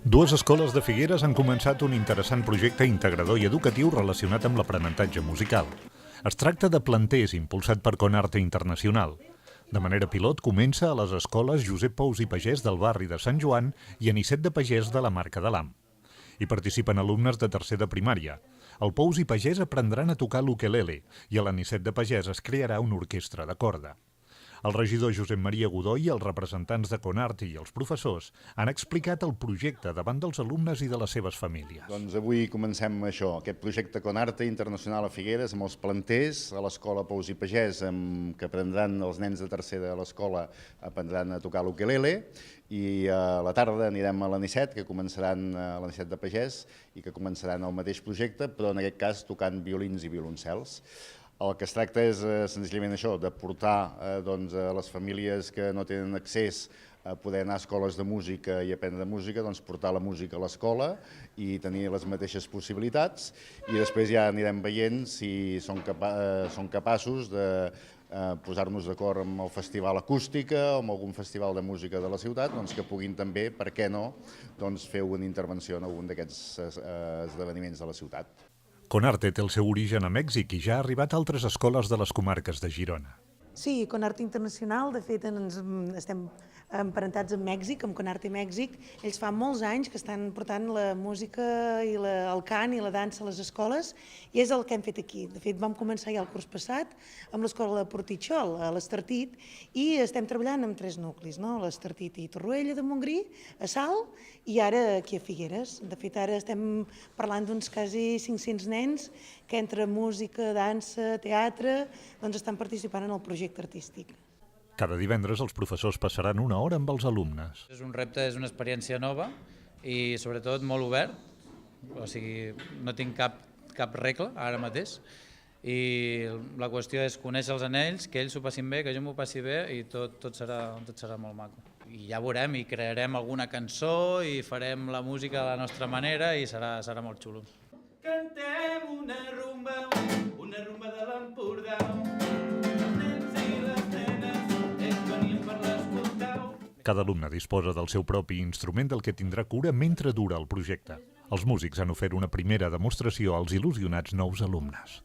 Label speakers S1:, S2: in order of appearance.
S1: Dues escoles de Figueres han començat un interessant projecte integrador i educatiu relacionat amb l'aprenentatge musical. Es tracta de Planters, impulsat per Conarte Internacional. De manera pilot comença a les escoles Josep Pous i Pagès del barri de Sant Joan i Anicet de Pagès de la Marca de l'Am. Hi participen alumnes de tercer de primària. Al Pous i Pagès aprendran a tocar l'ukelele i a l'Anicet de Pagès es crearà una orquestra de corda. El regidor Josep Maria Godoy, els representants de Conarte i els professors han explicat el projecte davant dels alumnes i de les seves famílies.
S2: Doncs avui comencem això, aquest projecte Conarte Internacional a Figueres amb els planters a l'escola Pous i Pagès, que aprendran els nens de tercer de l'escola, aprendran a tocar l'ukelele, i a la tarda anirem a l'Anicet, que començaran a l'Anicet de Pagès i que començaran el mateix projecte, però en aquest cas tocant violins i violoncels. El que es tracta és senzillament això, de portar a les famílies que no tenen accés a poder anar a escoles de música i aprendre música, portar la música a l'escola i tenir les mateixes possibilitats, i després ja anirem veient si són capaços de posar-nos d'acord amb el festival acústica o amb algun festival de música de la ciutat, que puguin també, per què no, fer una intervenció en algun d'aquests esdeveniments de la ciutat.
S1: Conarte té el seu origen a Mèxic i ja ha arribat a altres escoles de les comarques de Girona.
S3: Sí, Conarte Internacional, de fet estem emparentats amb Mèxic, amb Conarte Mèxic. Ells fa molts anys que estan portant la música i el cant i la dansa a les escoles, i és el que hem fet aquí. De fet, vam començar ja el curs passat amb l'escola de Portitxol, a l'Estartit, i estem treballant amb 3 nuclis, l'Estartit i Torroella de Montgrí, a Salt, i ara aquí a Figueres. De fet, ara estem parlant d'uns quasi 500 nens que entre música, dansa, teatre, estan participant en el projecte artístic.
S1: Cada divendres els professors passaran una hora amb els alumnes.
S4: És un repte, és una experiència nova i sobretot molt obert, o sigui, no tinc cap regla ara mateix, i la qüestió és conèixer els anells, que ells s'ho passin bé, que jo m'ho passi bé, i tot serà molt maco. I ja veurem, i crearem alguna cançó i farem la música de la nostra manera i serà molt xulo.
S5: Cantem una rumba de l'Empordà.
S1: Cada alumne disposa del seu propi instrument del que tindrà cura mentre dura el projecte. Els músics han ofert una primera demostració als il·lusionats nous alumnes.